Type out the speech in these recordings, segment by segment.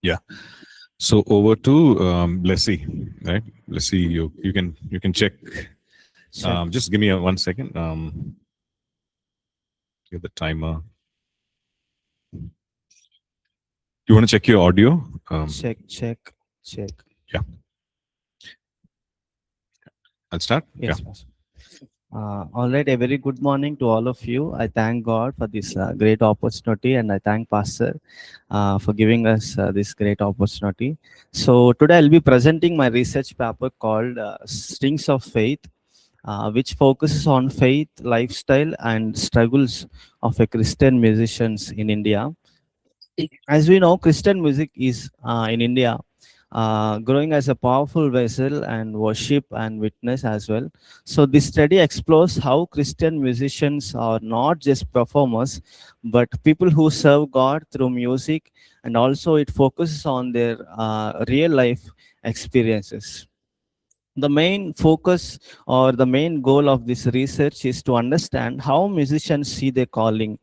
Yeah. So over to Blessy, right? Blessy, you can check. Check, Just give me 1 second. Get the timer. You want to check your audio? check, check, check. Yeah, I'll start. Yeah. Yes, Pastor. All right, a very good morning to all of you. I thank God for this great opportunity, and I thank Pastor for giving us this great opportunity. So today I'll be presenting my research paper called Strings of Faith, which focuses on faith, lifestyle, and struggles of a Christian musicians in India. As we know, Christian music is in India growing as a powerful vessel and worship and witness as well. So this study explores how Christian musicians are not just performers, but people who serve God through music, and also it focuses on their real life experiences. The main focus or the main goal of this research is to understand how musicians see their calling,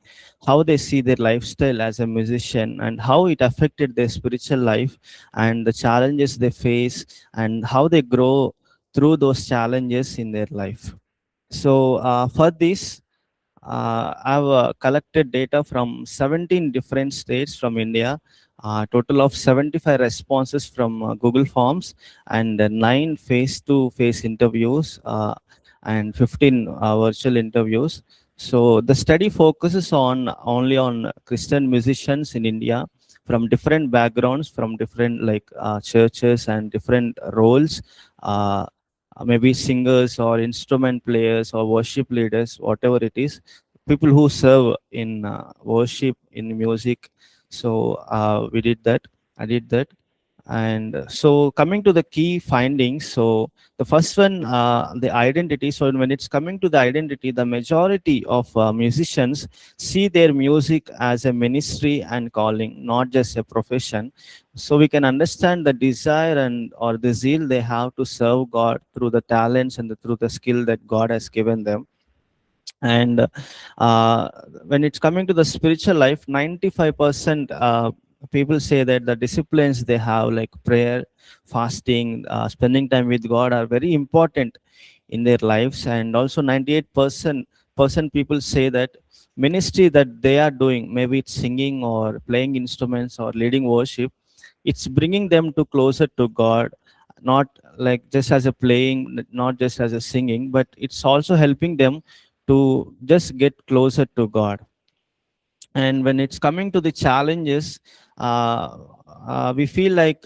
how they see their lifestyle as a musician, and how it affected their spiritual life, and the challenges they face, and how they grow through those challenges in their life. So for this, I've collected data from 17 different states from India, total of 75 responses from Google Forms, and 9 face-to-face interviews, and 15 virtual interviews. So the study focuses on only on Christian musicians in India from different backgrounds, from different like churches and different roles. Uh, Maybe singers or instrument players or worship leaders, whatever it is, people who serve in worship in music. So we did that. I did that. And so coming to the key findings, so the first one, the identity. So when it's coming to the identity, the majority of musicians see their music as a ministry and calling, not just a profession. So we can understand the desire and or the zeal they have to serve God through the talents and through the skill that God has given them. And when it's coming to the spiritual life, 95% people say that the disciplines they have, like prayer, fasting, spending time with God, are very important in their lives. And also 98% people say that ministry that they are doing, maybe it's singing or playing instruments or leading worship, it's bringing them to closer to God, not like just as a playing, not just as a singing, but it's also helping them to just get closer to God. And when it's coming to the challenges, uh, we feel like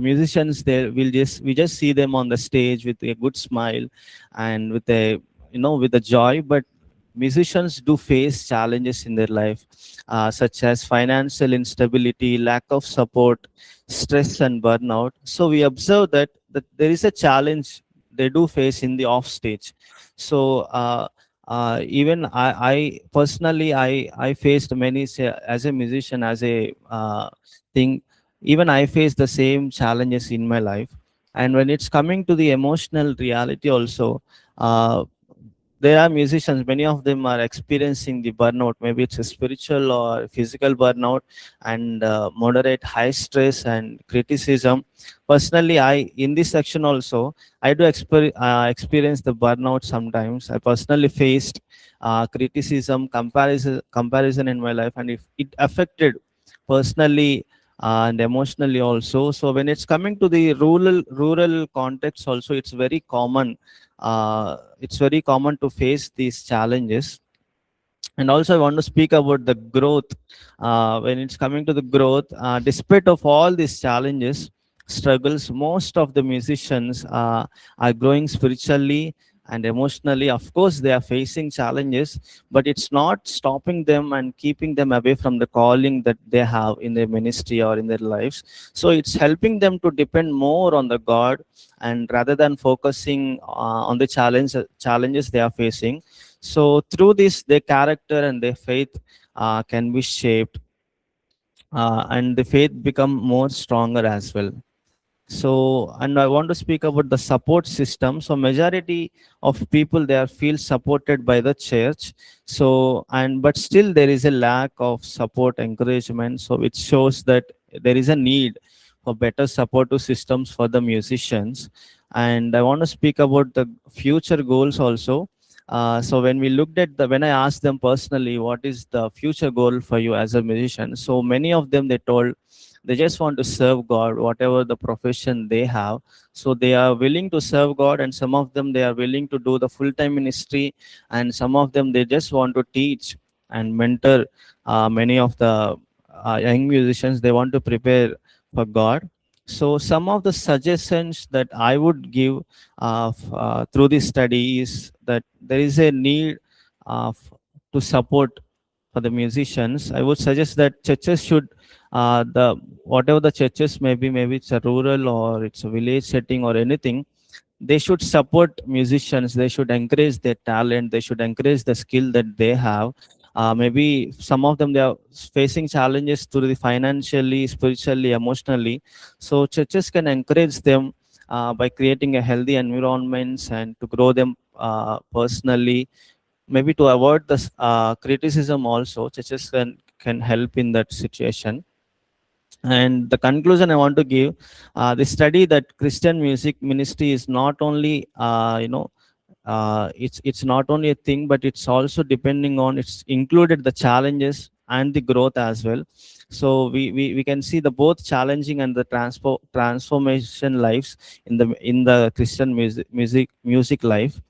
musicians there will just we just see them on the stage with a good smile and with a with a joy, but musicians do face challenges in their life, such as financial instability, lack of support, stress, and burnout. So we observe that there is a challenge they do face in the off stage. So even I personally, I faced many, say, as a musician, as a thing. Even I faced the same challenges in my life. And when it's coming to the emotional reality, also, uh, there are musicians. Many of them are experiencing the burnout. Maybe it's a spiritual or physical burnout, and moderate high stress and criticism. Personally, I in this section also, I do experience the burnout sometimes. I personally faced criticism, comparison in my life, and if it affected personally and emotionally also. So when it's coming to the rural context, also it's very common. It's very common to face these challenges. And also I want to speak about the growth. When it's coming to the growth, despite of all these challenges, struggles, most of the musicians are growing spiritually and emotionally. Of course they are facing challenges, but it's not stopping them and keeping them away from the calling that they have in their ministry or in their lives. So it's helping them to depend more on the God, and rather than focusing on the challenges they are facing. So through this, their character and their faith can be shaped, and the faith become more stronger as well. So, and I want to speak about the support system. So majority of people there feel supported by the church. So, and but still there is a lack of support, encouragement. So it shows that there is a need for better supportive systems for the musicians. And I want to speak about the future goals also. So when we looked at the, when I asked them personally, what is the future goal for you as a musician? So many of them, they told they just want to serve God, whatever the profession they have. So they are willing to serve God, and some of them, they are willing to do the full-time ministry, and some of them, they just want to teach and mentor many of the young musicians. They want to prepare for God. So some of the suggestions that I would give through this study is that there is a need to support for the musicians. I would suggest that churches should, the whatever the churches may be, maybe it's a rural or it's a village setting or anything, they should support musicians. They should encourage their talent. They should encourage the skill that they have. Maybe some of them, they are facing challenges to the financially, spiritually, emotionally. So churches can encourage them by creating a healthy environments and to grow them personally. Maybe to avoid the criticism also, churches can help in that situation. And the conclusion I want to give, the study that Christian music ministry is not only, it's not only a thing, but it's also depending on, it's included the challenges and the growth as well. So we can see the both challenging and the transformation lives in the Christian music life.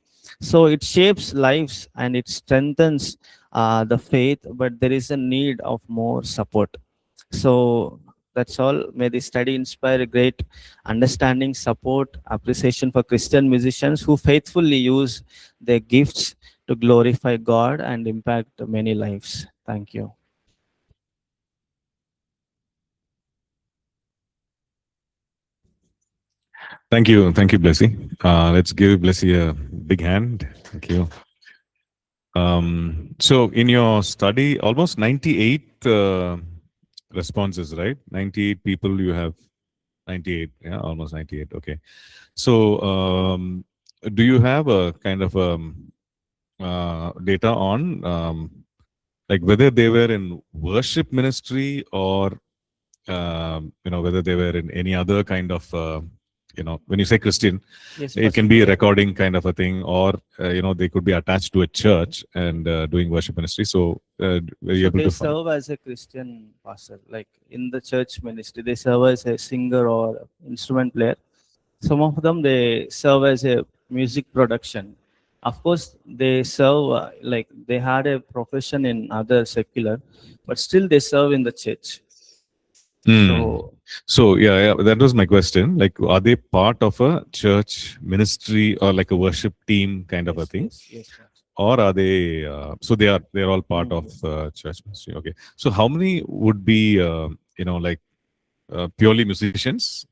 So it shapes lives and it strengthens the faith, but there is a need of more support. So that's all. May the study inspire a great understanding, support, appreciation for Christian musicians who faithfully use their gifts to glorify God and impact many lives. Thank you. Thank you, Blessy. Let's give Blessy a big hand. Thank you. So in your study, almost 98 responses, right? 98 people you have. 98, yeah, almost 98. Okay. So do you have a kind of data on like whether they were in worship ministry or whether they were in any other kind of when you say Christian, Yes, it can be a recording kind of a thing, or they could be attached to a church and doing worship ministry. So were you so able they to find? serve as a Christian pastor, like in the church ministry. They serve as a singer or instrument player. Some of them, they serve as a music production. Of course, they serve like they had a profession in other secular, but still they serve in the church. Hmm. So So yeah, that was my question. Like, are they part of a church ministry or like a worship team kind of a yes, thing, yes, yes, Pastor. or are they? So they're all part of Mm. church ministry. Okay. So how many would be like purely musicians,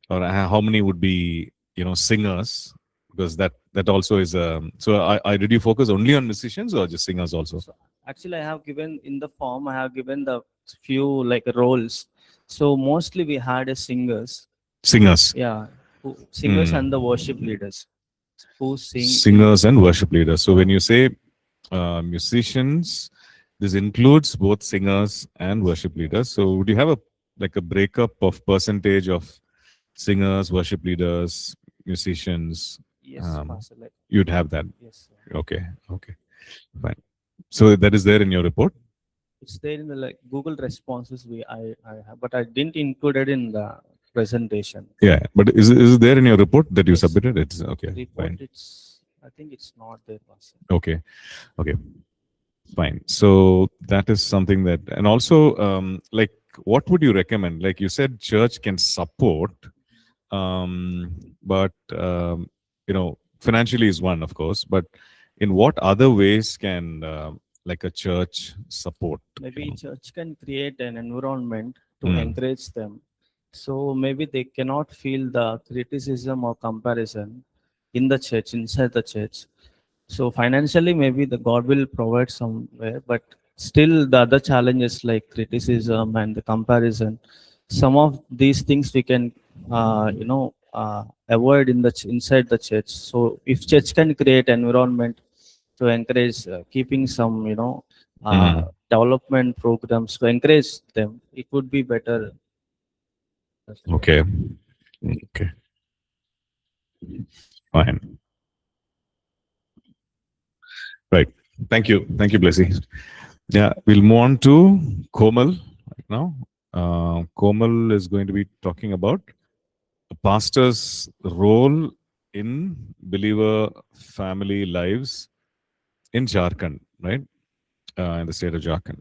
or how many would be singers? Because that also is so. I did you focus only on musicians or just singers also? So actually, I have given in the form. I have given the few like roles. So mostly we had a singers. Singers. Yeah, singers and the Hmm. worship leaders who sing in the. Singers and worship leaders. So when you say musicians, this includes both singers and Yes, worship leaders. So would you have a like a breakup of percentage of singers, worship leaders, musicians? yes, Pastor. Like You'd have that. yes. Okay. Okay. Fine. So that is there in your report. It's there in the like Google responses I have, but I didn't include it in the presentation. Yeah. But is it there in your report that you Yes, submitted? It's okay. report. Fine. It's I think it's not there, Pastor. Okay. Okay. Fine. So that is something that, and also, like, what would you recommend? Like you said, church can support, but financially is one, of course. But in what other ways can like a church support? Maybe church can create an environment to Mm. encourage them. So maybe they cannot feel the criticism or comparison in the church, inside the church. So financially, maybe the God will provide somewhere, but still the other challenges like criticism and the comparison, some of these things we can, avoid in the inside the church. So if church can create environment to encourage keeping some, Mm. development programs to encourage them, it would be better. Okay. Okay. Fine. Right. Thank you. Thank you, Blessy. Yeah, we'll move on to Komal right now. Komal is going to be talking about a pastor's role in believer family lives in Jharkhand, right? In the state of Jharkhand.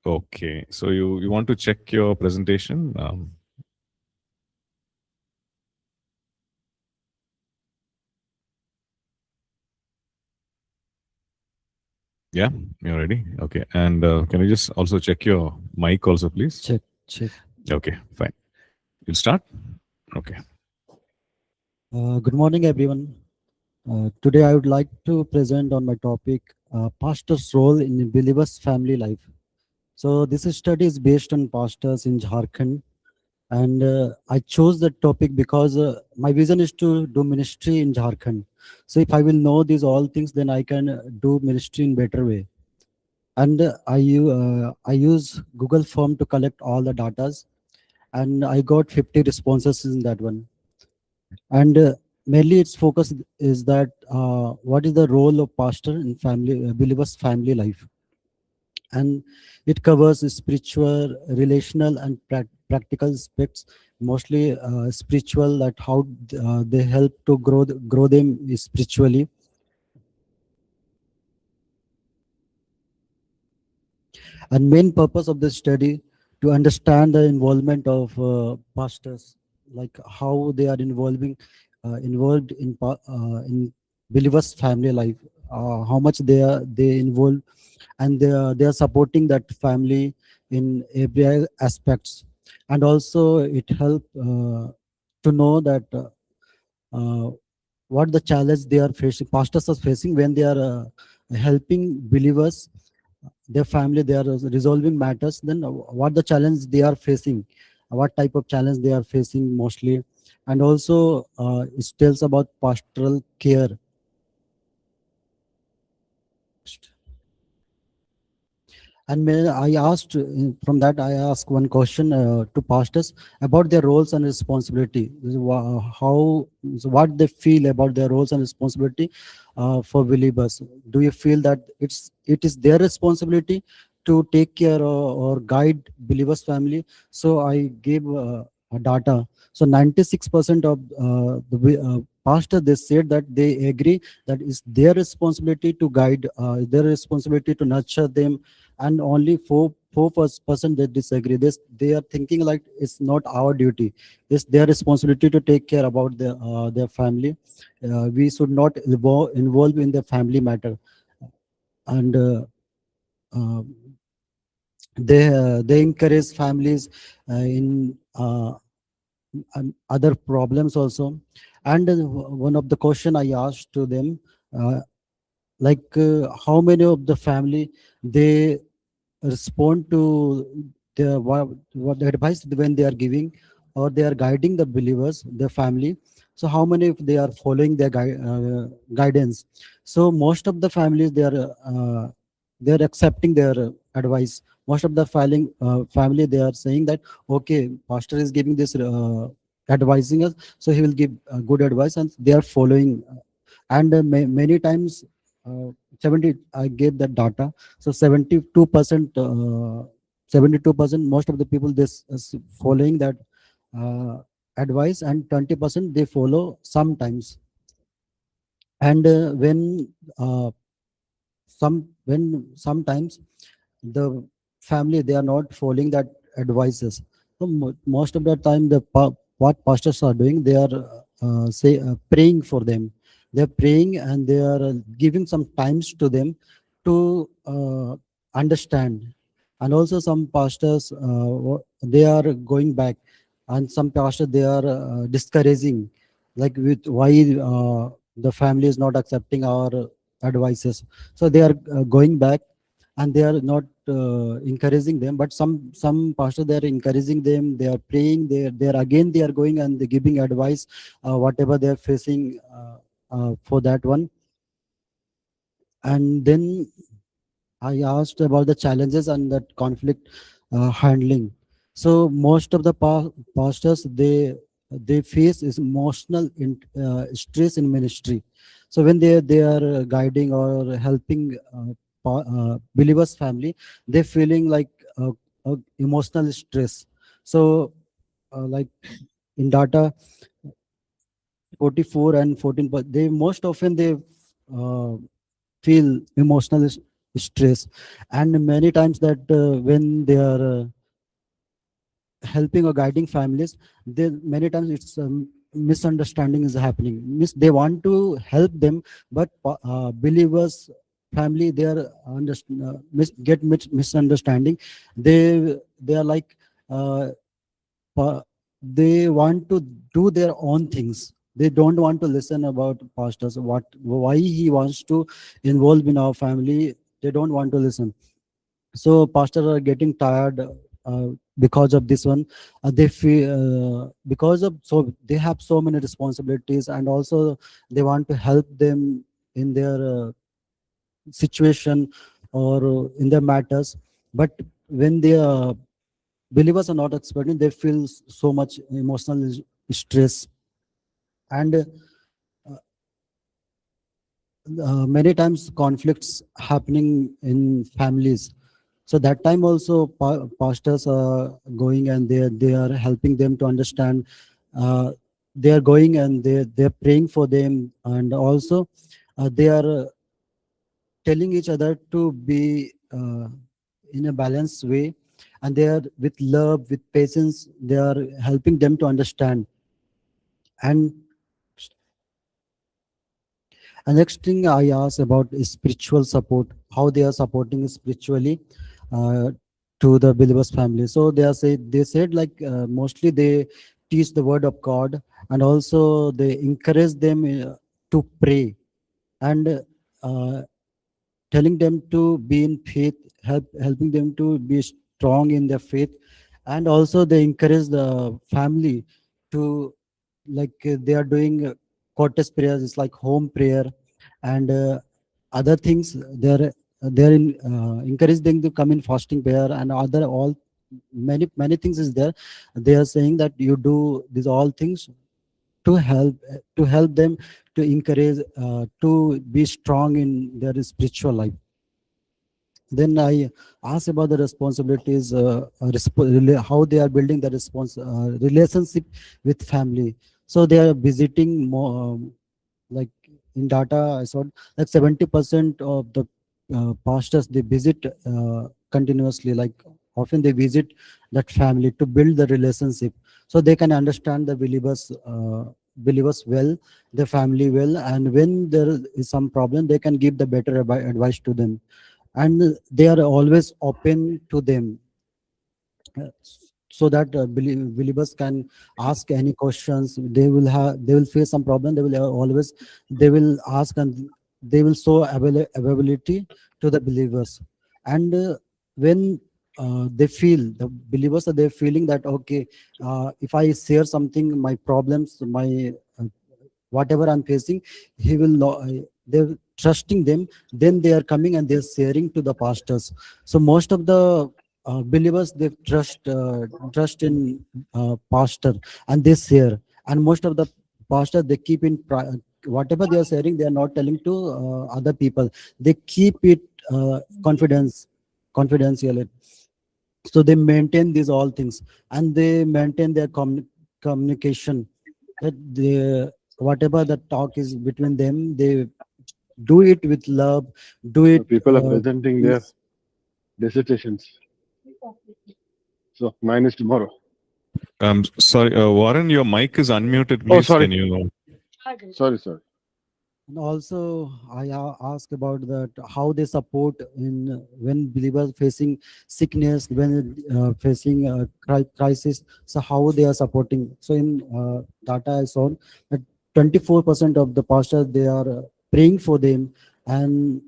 Okay. So you want to check your presentation? Yeah, you're ready. Okay. And can you just also check your mic also, please? Check, check. Okay, fine. You'll start? Okay. Good morning, everyone. Today, I would like to present on my topic, pastor's role in a believer's family life. So, this study is based on pastors in Jharkhand, and I chose that topic because my vision is to do ministry in Jharkhand. So, if I will know these all things, then I can do ministry in better way. And I use Google Form to collect all the datas, and I got 50 responses in that one. And mainly its focus is that what is the role of pastor in family believers family life, and it covers spiritual, relational, and practical aspects, mostly spiritual, that how they help to grow them spiritually. And main purpose of this study to understand the involvement of pastors, like how they are involved in believers family life, how much they involved, and they are supporting that family in every aspects. And also it help to know that uh, what the challenge they are facing, pastors are facing when they are helping believers, their family, they are resolving matters. Then what the challenge they are facing, what type of challenge they are facing mostly. And also it tells about pastoral care. And I asked from that, I asked one question to pastors about their roles and responsibility. How, so what they feel about their roles and responsibility for believers. Do you feel that it is their responsibility to take care or guide believers' family? So I gave a data. So 96% of pastors, they said that they agree that it's their responsibility to guide, their responsibility to nurture them, and only 4% they disagree. They are thinking like it's not our duty, it's their responsibility to take care about their family. We should not involve in the family matter. And uh, they encourage families in other problems also. And one of the question I asked to them, uh, how many of the family they respond to what the advice when they are giving, or they are guiding the believers, their family. So how many if they are following their guidance? So most of the families, they are accepting their advice. Most of the family, they are saying that okay, pastor is giving this advising us, so he will give good advice, and they are following. And many times, uh, 70, I gave that data. So 72%, 72%, most of the people this following that uh, advice, and 20% they follow sometimes. And uh, when sometimes the family, they are not following that advices. So most of the time, what pastors are doing, they are say praying for them. They're praying, and they are giving some times to them to understand. And also some pastors, they are going back, and some pastors, they are discouraging, like with why the family is not accepting our advices. So they are going back, and they are not encouraging them. But some pastors, they are encouraging them, they are praying, they are again, they are going and they giving advice, whatever they are facing, for that one. And then I asked about the challenges and that conflict handling. So most of the pastors, they face is emotional stress in ministry. So when they are guiding or helping believers family, they're feeling like emotional stress. So like in data 44 and 14, but they most often they uh, feel emotional stress. And many times that when they are helping or guiding families, they many times it's misunderstanding is happening. They want to help them, but believers family they are misunderstanding. They are like uh, pa- they want to do their own things. They don't want to listen about pastors, what why he wants to involve in our family. They don't want to listen. So pastors are getting tired because of this one. They feel because of, so they have so many responsibilities, and also they want to help them in their situation or in their matters. But when they believers are not expecting, they feel so much emotional stress. And many times conflicts happening in families. So that time also pastors are going and they are helping them to understand. uh, they are going and they're praying for them, and also they are telling each other to be in a balanced way, and they are with love, with patience, they are helping them to understand. And And next thing I asked about is spiritual support, how they are supporting spiritually uh, to the believers' family. So they said like mostly they teach the word of God, and also they encourage them to pray, and uh, telling them to be in faith, helping them to be strong in their faith. And also they encourage the family to, like they are doing quarters prayers, it's like home prayer, and other things. They're encourage them to come in fasting prayer, and other all many things is there. They are saying that you do these all things to help them, to encourage to be strong in their spiritual life. Then I asked about the responsibilities, how they are building the relationship with family. So they are visiting more, like in data I saw like 70% of the pastors they visit continuously, like often they visit that family to build the relationship, so they can understand the believers well, the family well, and when there is some problem they can give the better advice to them, and they are always open to them, uh, so that believers can ask any questions. They will face some problem, they will always they will ask, and they will show availability to the believers. And when they feel the believers are they feeling that okay, if I share something, my problems, my whatever I'm facing, he will know, they're trusting them, then they are coming and they're sharing to the pastors. So most of the believers they trust in pastor, and they share. And most of the pastors they keep in whatever they are sharing, they are not telling to other people. They keep it confidential. So they maintain these all things, and they maintain their communication, that they, whatever the talk is between them, they do it with love, do it People are presenting their dissertations. So mine is tomorrow. Sorry, Warren, your mic is unmuted. Oh, Please, sorry. can you? Sorry. And also, I ask about that how they support in when believers facing sickness, when facing crisis. So how they are supporting. So in data I saw that 24% of the pastors they are praying for them, and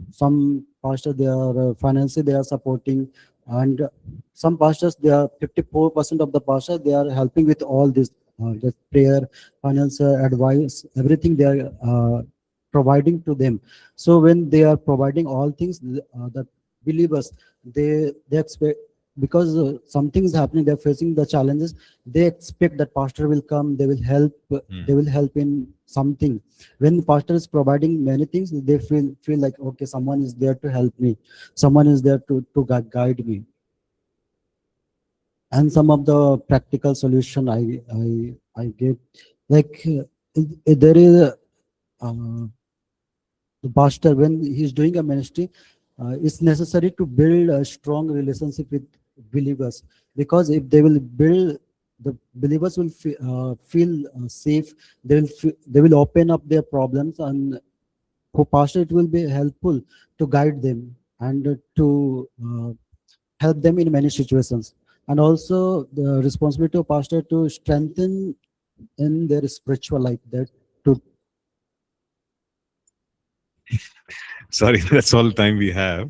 some pastors they are financially they are supporting, and some pastors they are 54% of the pastors they are helping with all this, the prayer, financial advice, everything they are providing to them. So when they are providing all things, the believers they expect. because something is happening, they're facing the challenges, they expect that pastor will come, they will help, they will help in something. When the pastor is providing many things, they feel like, okay, someone is there to help me, someone is there to guide me. And some of the practical solution I gave, like there is uh, the pastor, when he's doing a ministry, it's necessary to build a strong relationship with believers, because if they will build, the believers will feel safe, they will open up their problems, and for pastor it will be helpful to guide them and help them in many situations. And also the responsibility of pastor to strengthen in their spiritual life, that to Sorry, that's all the time we have.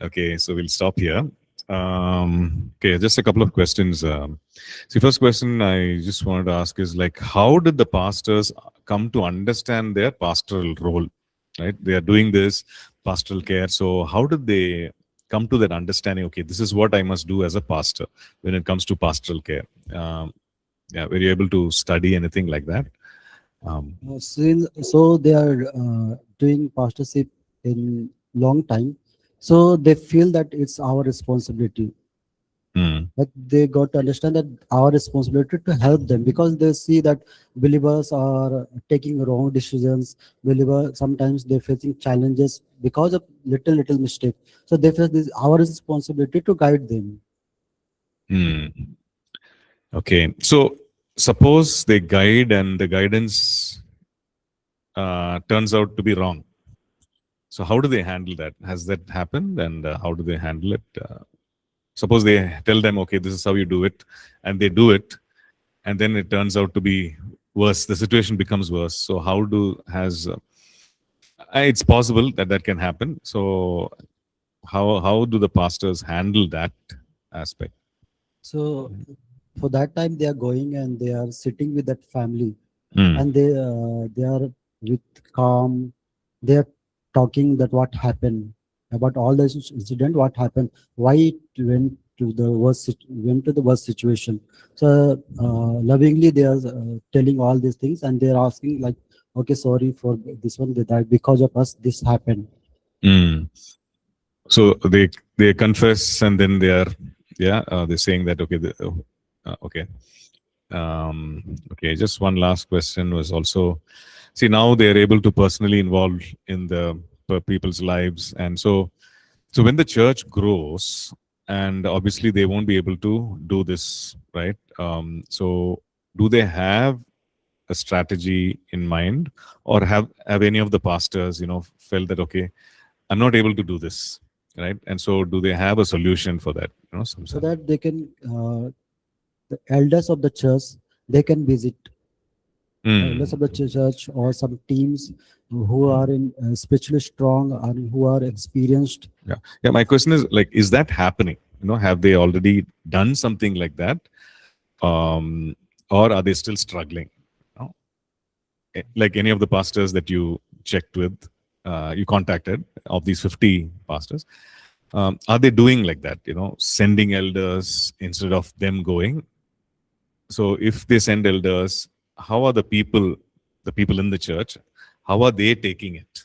Okay, so we'll stop here. Okay, just a couple of questions. See, first question I just wanted to ask is like, how did the pastors come to understand their pastoral role? Right, they are doing this pastoral care. So, how did they come to that understanding? Okay, this is what I must do as a pastor when it comes to pastoral care. Yeah, were you able to study anything like that? so they are doing pastorship in long time, so they feel that it's our responsibility. Hmm. Like they got to understand that our responsibility to help them, because they see that believers are taking wrong decisions, believers sometimes they're facing challenges because of little mistake, so they feel this our responsibility to guide them. Hmm. Okay, so suppose they guide and the guidance turns out to be wrong. So how do they handle that? Has that happened, and how do they handle it? Suppose they tell them, okay, this is how you do it, and they do it, and then it turns out to be worse. The situation becomes worse. So how do has it's possible that that can happen. So how do the pastors handle that aspect? So for that time they are going and they are sitting with that family, Hmm. and they are with calm, they are talking that what happened, about all this incident, what happened, why it went to the worst situation. So lovingly they are telling all these things, and they are asking like, okay, sorry for this one, that because of us this happened. Hmm. So they confess, and then they are, yeah, they're saying that, okay, okay. Okay, just one last question was also, see, now they're able to personally involve in the people's lives, and so when the church grows, and obviously they won't be able to do this, right? So do they have a strategy in mind, or have any of the pastors, felt that, okay, I'm not able to do this, right? And so do they have a solution for that? So that they can the elders of the church, they can visit elders of the church, or some teams who are in spiritually strong and who are experienced. Yeah. Yeah. My question is like, is that happening? Have they already done something like that? Um, or are they still struggling? You know? Like any of the pastors that you checked with, you contacted of these 50 pastors, are they doing like that? Sending elders instead of them going. So if they send elders, how are the people in the church, how are they taking it?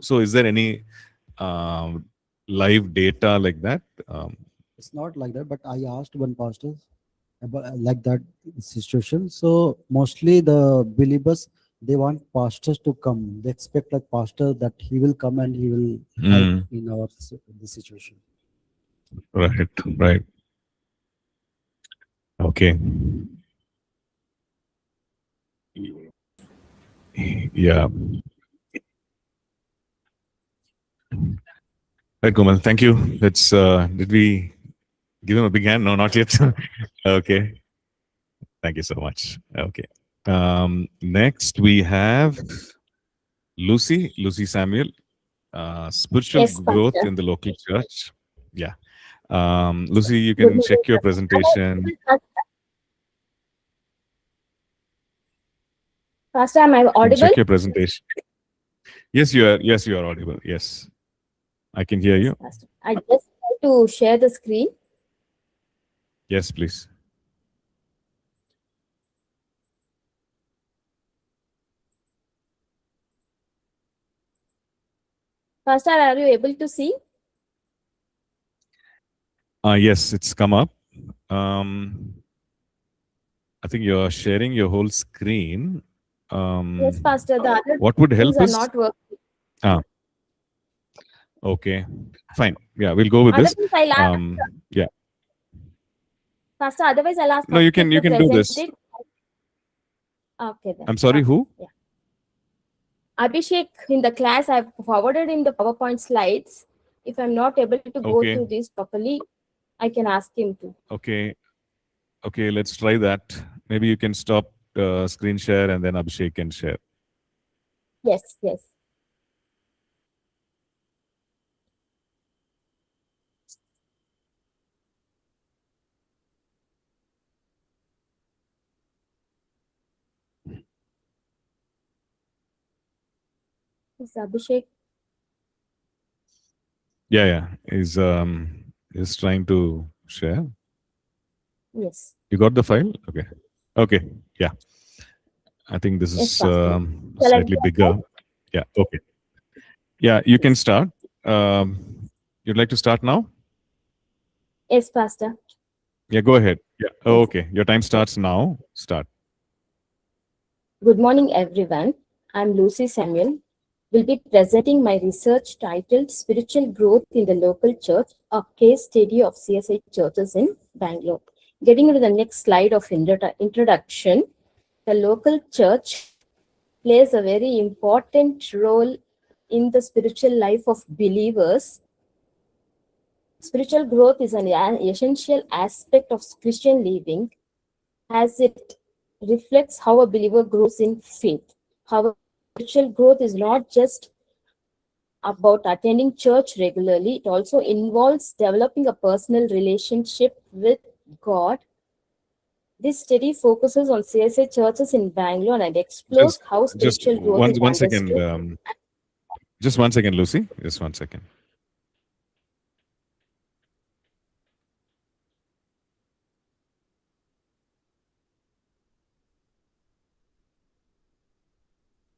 So is there any um, live data like that? It's not like that, but I asked one pastor about like that situation. So mostly the believers, they want pastors to come. They expect like pastor that he will come and he will help Mm, in our the situation. right, right. Okay. Yeah. Right, Komal. Thank you. Did we give him a big hand? No, not yet. Okay. Thank you so much. Okay. Next, we have Lucy Samuel, spiritual Yes, growth Pastor. in the local church. Yeah. Lucy, you Good can morning, check your Pastor. Am I presentation. audible, Pastor? Pastor, am I You can audible? check your presentation. Yes, you are. Yes, you are audible. Yes, I can hear Yes, you. Pastor. I just try to share the screen. Yes, please. Pastor, are you able to see? Yes, it's come up. I think you're sharing your whole screen. Yes, Pastor. The other What would help things are us? not working. Okay, fine. Yeah, we'll go with this. Otherwise, I'll ask, Yeah. Pastor. Otherwise, I'll ask No, you can Abhishek to do present this. it. Okay, then. I'm sorry, who? Yeah. Abhishek, in the class, I've forwarded in the PowerPoint slides. If I'm not able to go Okay. through this properly, I can ask him to. Okay. Okay, let's try that. Maybe you can stop screen share and then Abhishek can share. Yes, yes. Yes, Abhishek. Yeah. He's trying to share. Yes. You got the file? Okay. Okay. Yeah. I think this Yes, is Pastor. Shall I slightly go bigger. ahead? Yeah. Okay. Yeah, you can Yes. start. You'd like to start now? Yes, Pastor. Yeah, go ahead. Yeah. Oh, Yes. okay. Your time starts now. Start. Good morning, everyone. I'm Lucy Samuel. Will be presenting my research titled Spiritual Growth in the Local Church, a case study of CSI churches in Bangalore. Getting into the next slide of introduction, the local church plays a very important role in the spiritual life of believers. Spiritual growth is an essential aspect of Christian living as it reflects how a believer grows in faith. However, spiritual growth is not just about attending church regularly, it also involves developing a personal relationship with God. This study focuses on CSI churches in Bangalore and explores Just how spiritual growth is one second. understood. Just 1 second, Lucy. Just 1 second.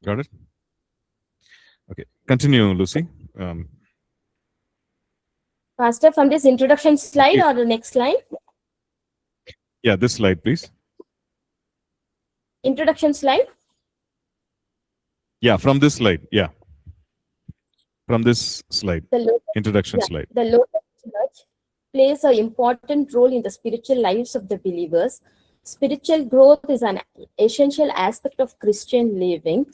Got it? Okay. Continue, Lucy. Pastor, from this introduction slide or the next slide? Yeah, this slide, please. Introduction slide. Yeah, from this slide. Yeah. From this slide. The local, Introduction slide. the local church plays an important role in the spiritual lives of the believers. Spiritual growth is an essential aspect of Christian living.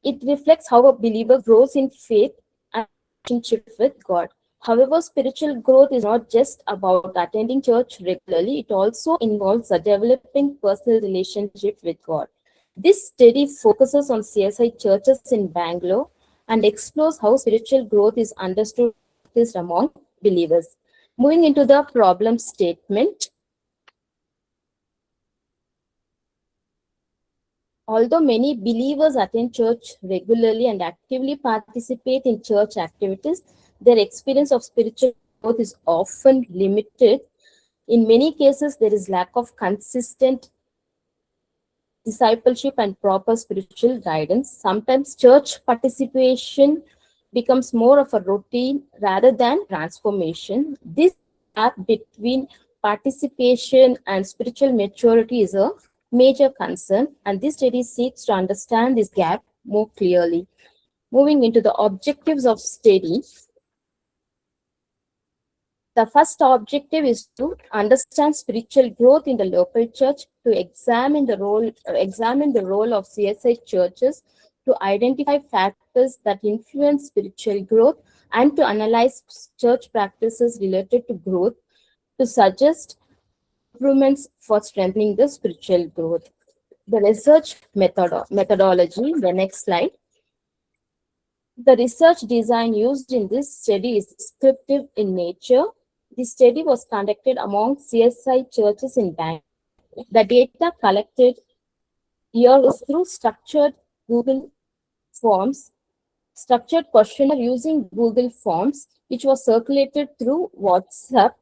It reflects how a believer grows in faith and relationship with God. However, spiritual growth is not just about attending church regularly, it also involves a developing personal relationship with God. This study focuses on CSI churches in Bangalore and explores how spiritual growth is understood among believers. Moving into the problem statement. Although many believers attend church regularly and actively participate in church activities, their experience of spiritual growth is often limited. In many cases, there is lack of consistent discipleship and proper spiritual guidance. Sometimes church participation becomes more of a routine rather than transformation. This gap between participation and spiritual maturity is a major concern, and this study seeks to understand this gap more clearly. Moving into the objectives of study, the first objective is to understand spiritual growth in the local church, to examine the role of CSI churches, to identify factors that influence spiritual growth, and to analyze church practices related to growth, to suggest improvements for strengthening the spiritual growth. The research methodology, the next slide. The research design used in this study is descriptive in nature. The study was conducted among CSI churches in Bangalore. The data collected here is through structured Google Forms, structured questionnaire using Google Forms, which was circulated through WhatsApp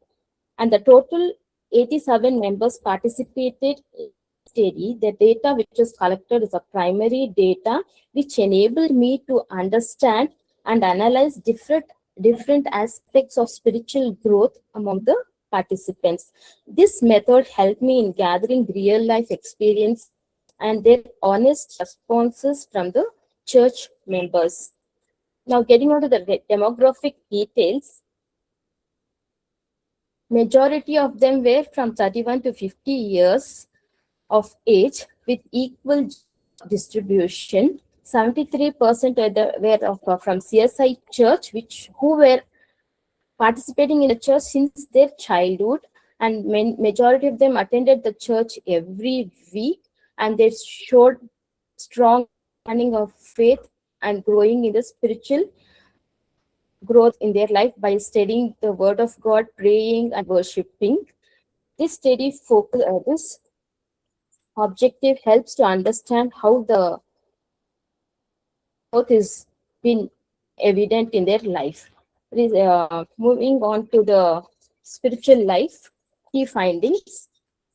and the total 87 members participated in study. The data which was collected is a primary data which enabled me to understand and analyze different aspects of spiritual growth among the participants. This method helped me in gathering real life experience and their honest responses from the church members. Now, getting on to the demographic details, majority of them were from 31 to 50 years of age with equal distribution. 73% were from CSI Church, who were participating in the church since their childhood, and majority of them attended the church every week, and they showed strong understanding of faith and growing in the spiritual growth in their life by studying the word of God, praying and worshiping. This study focus, this objective helps to understand how the growth is been evident in their life. Moving on to the spiritual life, key findings.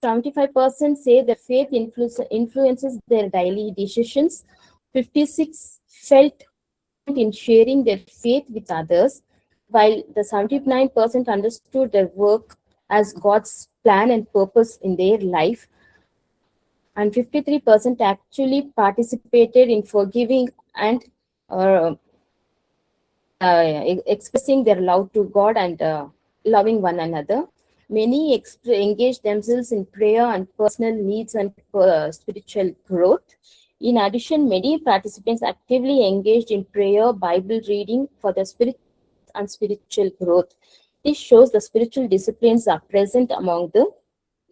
75% say that faith influences their daily decisions. 56 felt in sharing their faith with others, while the 79% understood their work as God's plan and purpose in their life, and 53% actually participated in forgiving and uh, expressing their love to God and loving one another. Many engage themselves in prayer and personal needs and spiritual growth. In addition, many participants actively engaged in prayer, Bible reading for the spirit and spiritual growth. This shows the spiritual disciplines are present among the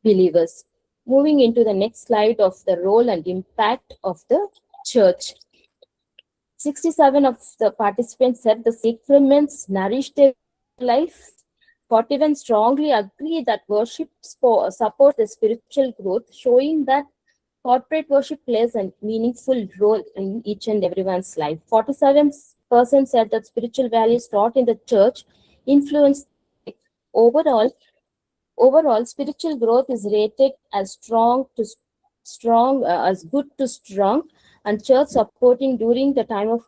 believers. Moving into the next slide of the role and impact of the church. 67 of the participants said the sacraments nourish their life. 41 strongly agree that worship supports the spiritual growth, showing that corporate worship plays a meaningful role in each and everyone's life. 47% said that spiritual values taught in the church influence. Overall, spiritual growth is rated as as good to strong, and church supporting during the time of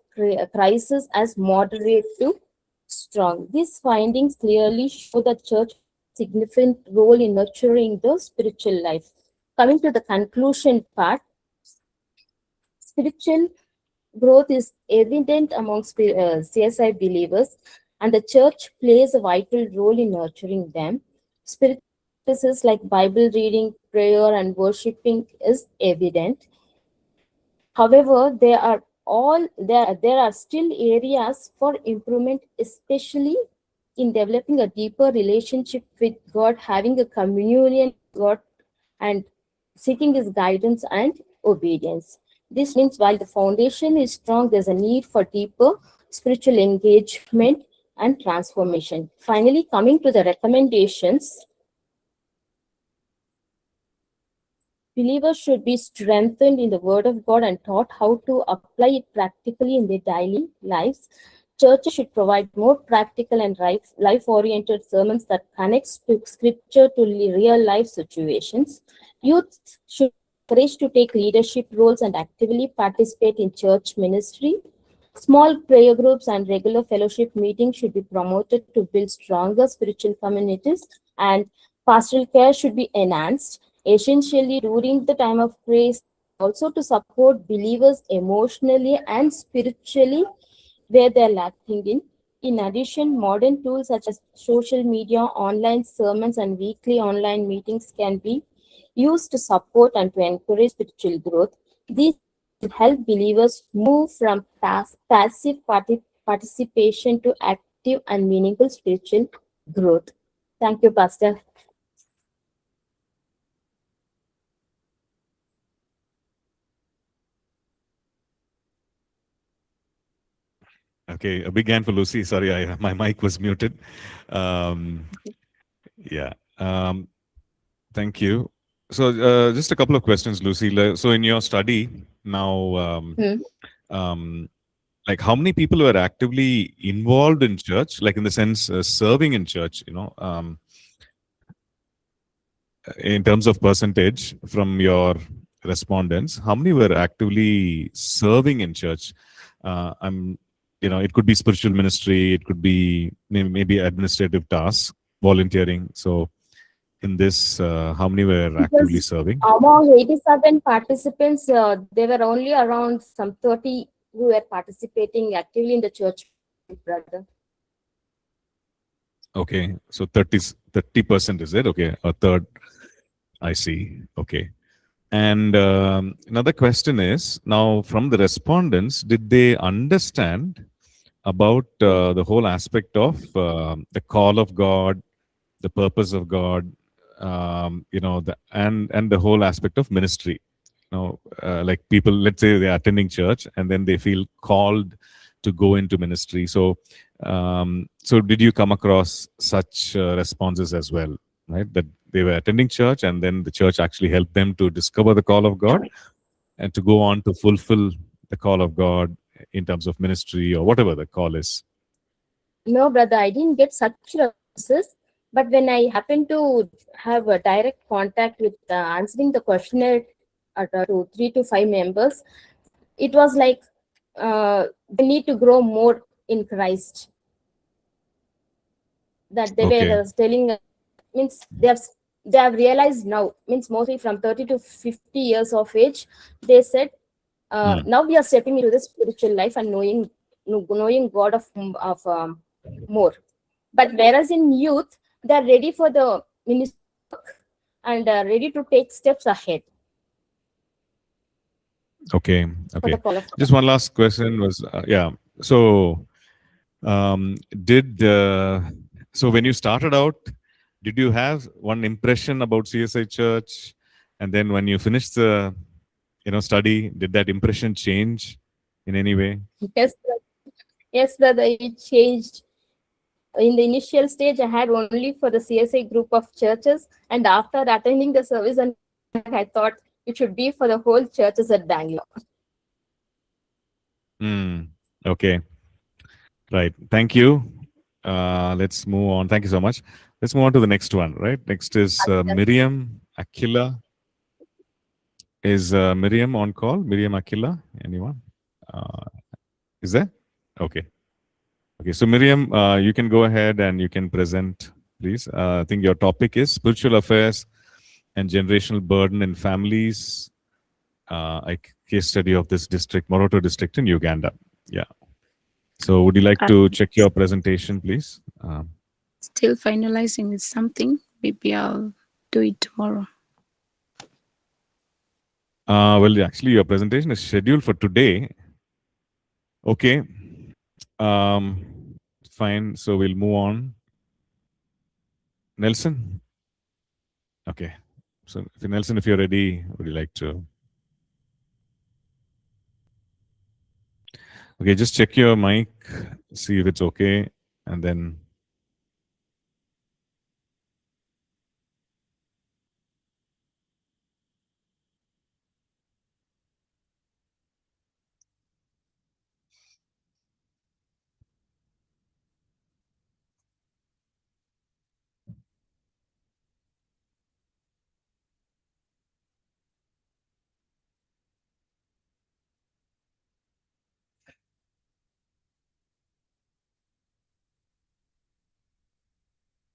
crisis as moderate to strong. These findings clearly show that church significant role in nurturing the spiritual life. Coming to the conclusion part, spiritual growth is evident among CSI believers, and the church plays a vital role in nurturing them. Spiritual practices like Bible reading, prayer, and worshiping is evident. However, there are still areas for improvement, especially in developing a deeper relationship with God, having a communion with God, and seeking His guidance and obedience. This means while the foundation is strong, there's a need for deeper spiritual engagement and transformation. Finally, coming to the recommendations, believers should be strengthened in the Word of God and taught how to apply it practically in their daily lives. Churches should provide more practical and life-oriented sermons that connects to Scripture to real-life situations. Youth should be encouraged to take leadership roles and actively participate in church ministry. Small prayer groups and regular fellowship meetings should be promoted to build stronger spiritual communities, and pastoral care should be enhanced, essentially during the time of praise, also to support believers emotionally and spiritually where they're lacking in. In addition, modern tools such as social media, online sermons, and weekly online meetings can be used to support and to encourage spiritual growth. These will help believers move from passive participation to active and meaningful spiritual growth. Thank you, Pastor. Okay, a big hand for Lucy. Sorry, my mic was muted. Yeah. Thank you. So just a couple of questions, Lucy. So in your study now, like how many people were actively involved in church, like in the sense serving in church, in terms of percentage from your respondents, how many were actively serving in church? It could be spiritual ministry, it could be maybe administrative tasks, volunteering. So in this, how many were actively Because serving? among 87 participants, there were only around some 30 who were participating actively in the church, brother. Okay, so 30% is it? Okay, a third. I see. Okay. And another question is, now from the respondents, did they understand about the whole aspect of the call of God, the purpose of God, and the whole aspect of ministry? Like people, let's say they're attending church and then they feel called to go into ministry. So did you come across such responses as well, right? That they were attending church and then the church actually helped them to discover the call of God and to go on to fulfill the call of God in terms of ministry or whatever the call is. No, brother, I didn't get such responses. But when I happened to have a direct contact with answering the questionnaire to 3 to 5 members, it was like they need to grow more in Christ. That they Okay. were telling, means they have realized now, means mostly from 30 to 50 years of age, they said, now we are stepping into the spiritual life and knowing God of more. But whereas in youth, they are ready for the ministry and ready to take steps ahead. Okay. For Okay. the call of Just one last question was, So, so when you started out, did you have one impression about CSI Church, and then when you finished the, study, did that impression change in any way? Yes, brother, it changed. In the initial stage, I had only for the CSI group of churches, and after attending the service, and I thought it should be for the whole churches at Bangalore. Okay. Right. Thank you. Let's move on. Thank you so much. Let's move on to the next one, right? Next is Miriam Akila. Is Miriam on call? Miriam Akila? Anyone? Is there? Okay. Okay. So Miriam, you can go ahead and you can present, please. I think your topic is spiritual affairs and generational burden in families. A case study of this district, Moroto district in Uganda. Yeah. So would you like to check your presentation, please? Still finalizing with something. Maybe I'll do it tomorrow. Well, actually, your presentation is scheduled for today. Okay. Fine. So we'll move on. Nelson? Okay. So, Nelson, if you're ready, would you like to? Okay, just check your mic, see if it's okay, and then.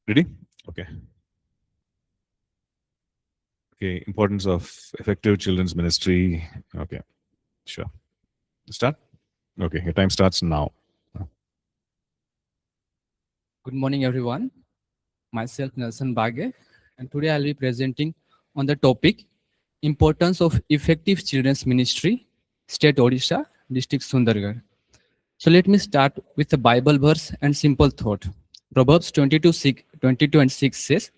Ready? Okay. Okay, importance of effective children's ministry. Okay, sure. Start? Okay, your time starts now. Good morning, everyone. Myself, Nelson Bage, and today I'll be presenting on the topic Importance of Effective Children's Ministry, State Odisha, District Sundargarh. So let me start with a Bible verse and simple thought. Proverbs 22:6 says,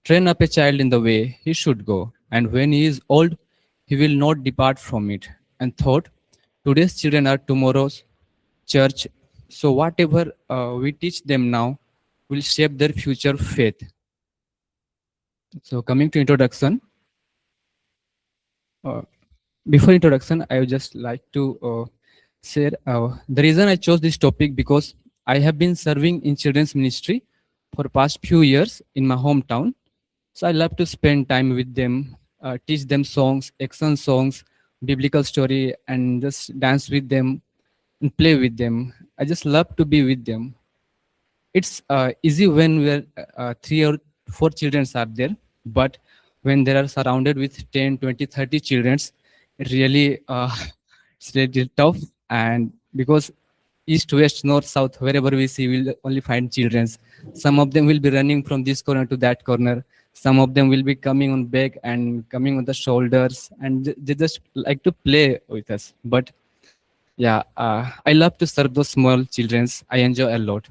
"Train up a child in the way he should go, and when he is old, he will not depart from it." And thought, today's children are tomorrow's church. So whatever we teach them now will shape their future faith. So coming to introduction, before introduction, I would just like to share the reason I chose this topic because I have been serving in children's ministry for past few years in my hometown. So I love to spend time with them, teach them songs, action songs, biblical story, and just dance with them and play with them. I just love to be with them. It's easy when we're three or four children are there, but when they are surrounded with 10, 20, 30 children, it really it's really tough. And because east, west, north, south, wherever we see, we'll only find children. Some of them will be running from this corner to that corner. Some of them will be coming on back and coming on the shoulders, and they just like to play with us. But yeah, I love to serve those small children. I enjoy a lot.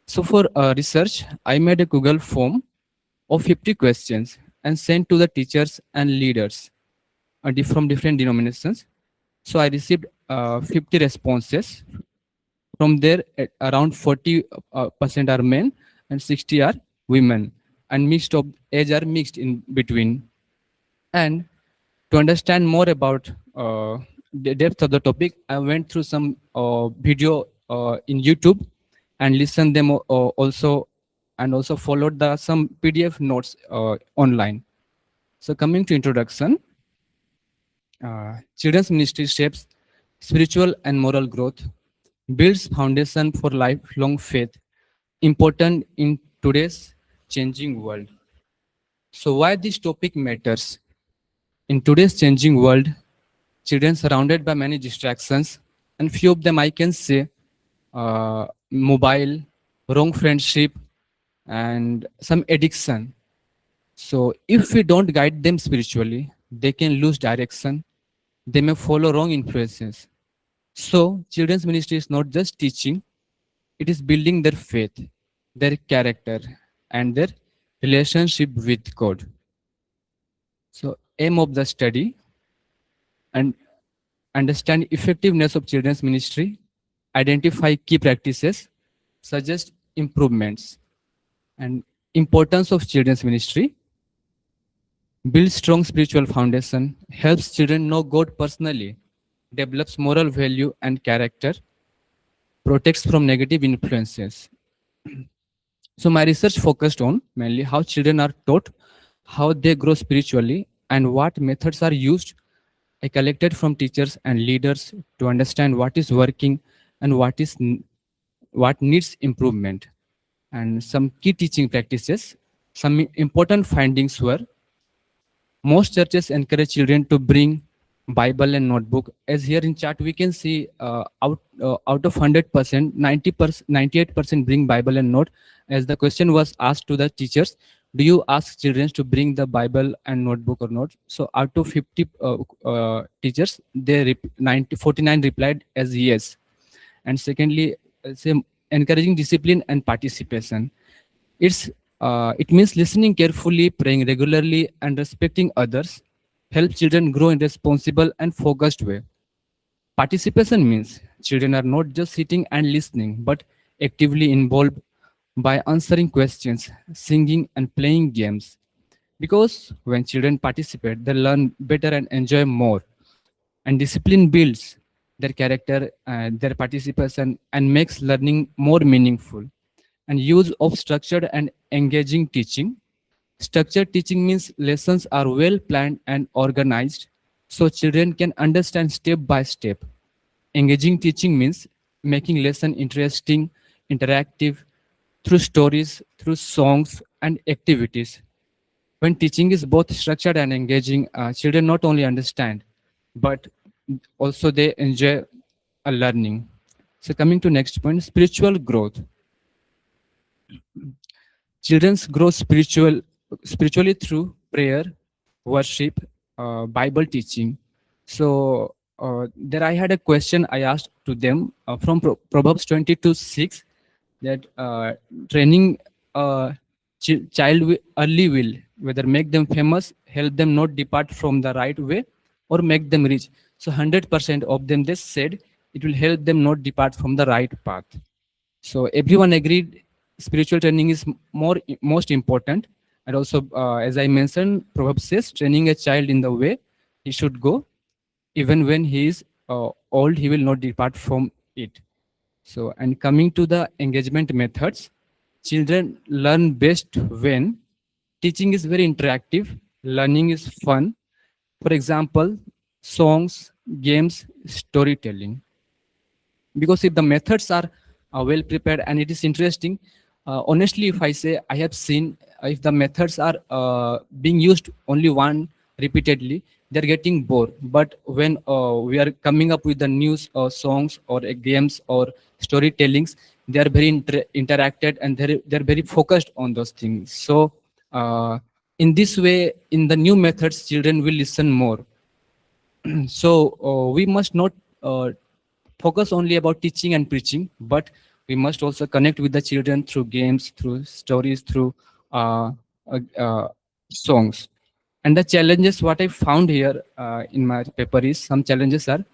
So for research, I made a Google form of 50 questions and sent to the teachers and leaders from different denominations. So I received 50 responses. From there, around 40% are men and 60 are women, and mixed of age are mixed in between. And to understand more about the depth of the topic, I went through some video in YouTube and listened them also, and also followed the some PDF notes online. So coming to introduction, children's ministry shapes spiritual and moral growth, builds foundation for lifelong faith, important in today's changing world. So why this topic matters? In today's changing world, children surrounded by many distractions, and few of them I can say mobile, wrong friendship, and some addiction. So if we don't guide them spiritually, they can lose direction. They may follow wrong influences. So children's ministry is not just teaching, it is building their faith, their character, and their relationship with God. So aim of the study and understand effectiveness of children's ministry, identify key practices, suggest improvements, and importance of children's ministry, build strong spiritual foundation, helps children know God personally, develops moral value and character, protects from negative influences. So my research focused on mainly how children are taught, how they grow spiritually, and what methods are used. I collected from teachers and leaders to understand what is working and what needs improvement. And some key teaching practices. Some important findings were most churches encourage children to bring Bible and notebook. As here in chart, we can see out of 100%, 90%, 98% bring Bible and note. As the question was asked to the teachers, do you ask children to bring the Bible and notebook or not? So out of 50 teachers, 49 replied as yes. And secondly, say encouraging discipline and participation. It means listening carefully, praying regularly, and respecting others. Help children grow in responsible and focused way. Participation means children are not just sitting and listening, but actively involved by answering questions, singing, and playing games. Because when children participate, they learn better and enjoy more. And discipline builds their character, their participation, and makes learning more meaningful. And use of structured and engaging teaching. Structured teaching means lessons are well planned and organized so children can understand step by step. Engaging teaching means making lesson interesting, interactive, through stories, through songs and activities. When teaching is both structured and engaging, children not only understand, but also they enjoy a learning. So coming to next point, spiritual growth. Children grow spiritually through prayer, worship, Bible teaching. So there I had a question I asked to them from Proverbs 22:6 that training child early will whether make them famous, help them not depart from the right way, or make them rich. So 100% of them they said it will help them not depart from the right path. So everyone agreed spiritual training is most important. And also, as I mentioned, Proverbs says training a child in the way he should go, even when he is old, he will not depart from it. So, and coming to the engagement methods, children learn best when teaching is very interactive, learning is fun. For example, songs, games, storytelling. Because if the methods are well prepared and it is interesting, honestly, if I say I have seen, if the methods are being used only one repeatedly, they're getting bored. But when we are coming up with the news or songs or games or storytellings, they are very interacted and they're very focused on those things. So in this way, in the new methods, children will listen more. So we must not focus only about teaching and preaching, but we must also connect with the children through games, through stories, through songs. And the challenges, what I found here in my paper is some challenges are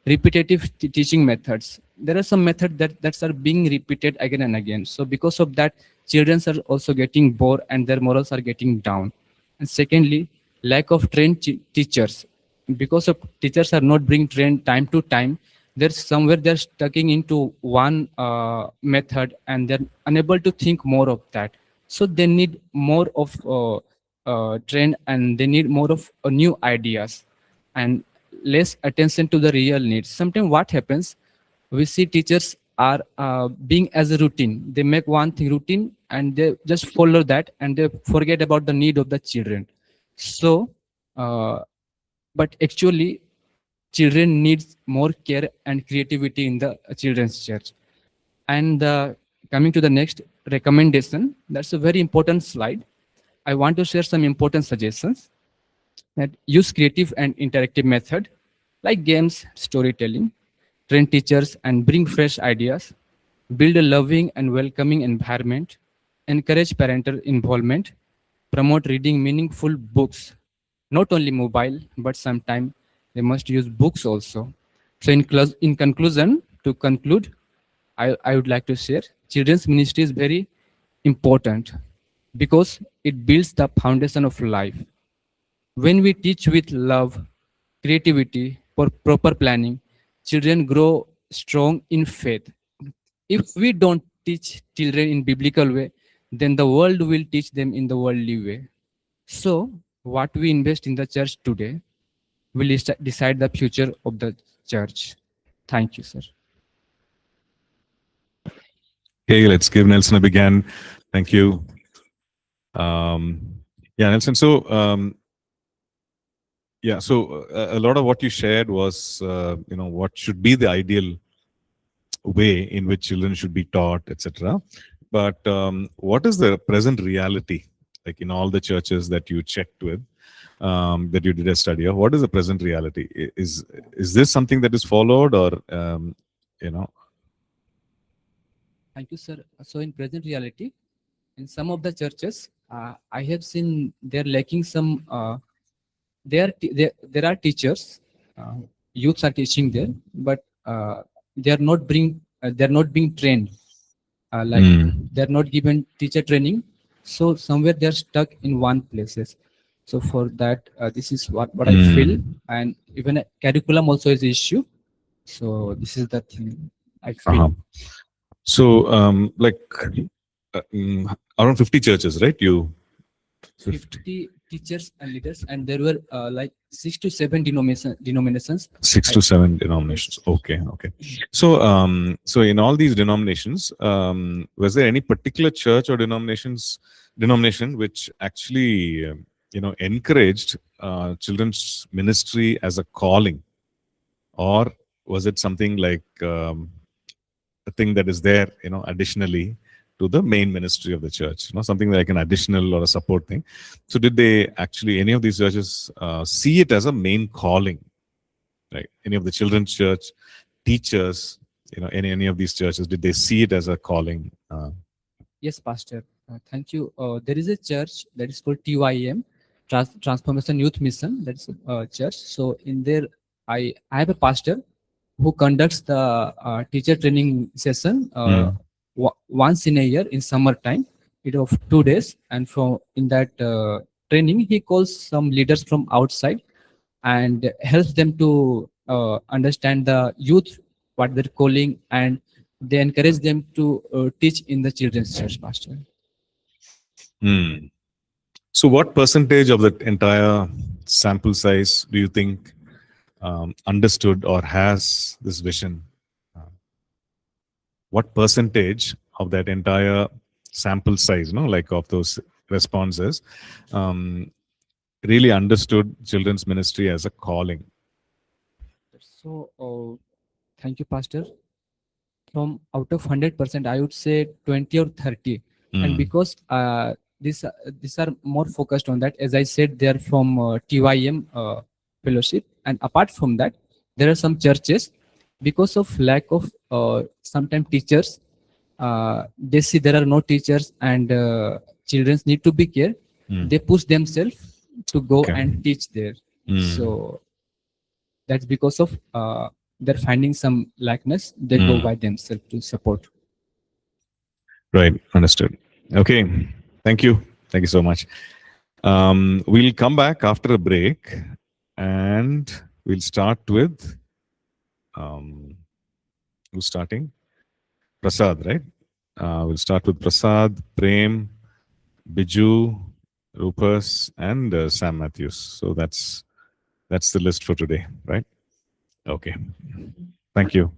repetitive teaching methods. There are some methods that are being repeated again and again. So because of that, children are also getting bored and their morals are getting down. And secondly, lack of trained teachers. Because of teachers are not being trained time to time, there's somewhere they're stucking into one method and they're unable to think more of that. So they need more of trend and they need more of new ideas and less attention to the real needs. Sometimes what happens, we see teachers are being as a routine. They make one thing routine and they just follow that and they forget about the need of the children. So, but actually, children needs more care and creativity in the children's church. And coming to the next recommendation, that's a very important slide. I want to share some important suggestions that use creative and interactive method like games, storytelling, train teachers and bring fresh ideas, build a loving and welcoming environment, encourage parental involvement, promote reading meaningful books, not only mobile, but sometimes they must use books also. So in conclusion, to conclude, I would like to share children's ministry is very important because it builds the foundation of life. When we teach with love, creativity, for proper planning, children grow strong in faith. If we don't teach children in biblical way, then the world will teach them in the worldly way. So, what we invest in the church today will decide the future of the church. Thank you, sir. Okay, let's give Nelson a big hand. Thank you. Yeah, Nelson. So, a lot of what you shared was, what should be the ideal way in which children should be taught, etc. But what is the present reality, like in all the churches that you checked with, that you did a study of? What is the present reality? Is this something that is followed, or Thank you, sir. So, in present reality, in some of the churches, I have seen they're lacking some. There are teachers, youths are teaching there, but they are not being trained. They're not given teacher training, so somewhere they're stuck in one places. So for that, this is what I feel, and even a curriculum also is an issue. So this is the thing I feel. So, around 50 churches, right? 50 teachers and leaders, and there were like 6 to 7 denominations. 6 to 7 denominations. Okay. So, so in all these denominations, was there any particular church or denomination which actually, encouraged children's ministry as a calling, or was it something like a thing that is there, additionally to the main ministry of the church, something like an additional or a support thing? So did they actually, any of these churches see it as a main calling, right? Any of the children's church teachers, any of these churches, did they see it as a calling? Yes, Pastor. Thank you. There is a church that is called TYM, Transformation Youth Mission. That's a church. So in there, I have a pastor who conducts the teacher training session once in a year in summertime. It of 2 days, and from in that training, he calls some leaders from outside and helps them to understand the youth, what they're calling, and they encourage them to teach in the children's church, Pastor. So what percentage of the entire sample size do you think understood or has this vision? What percentage of that entire sample size, like of those responses, really understood children's ministry as a calling? So, thank you, Pastor. From out of 100%, I would say 20 or 30. And because these are more focused on that, as I said, they are from TYM fellowship. And apart from that, there are some churches, because of lack of sometimes teachers, they see there are no teachers and children need to be care. They push themselves to go and teach there. So that's because of they're finding some likeness, they go by themselves to support. Right, understood. Okay, thank you so much. We'll come back after a break and we'll start with who's starting? Prasad, right? We'll start with Prasad, Prem, Biju, Rupas, and Sam Matthews. So that's the list for today, right? Okay. Thank you.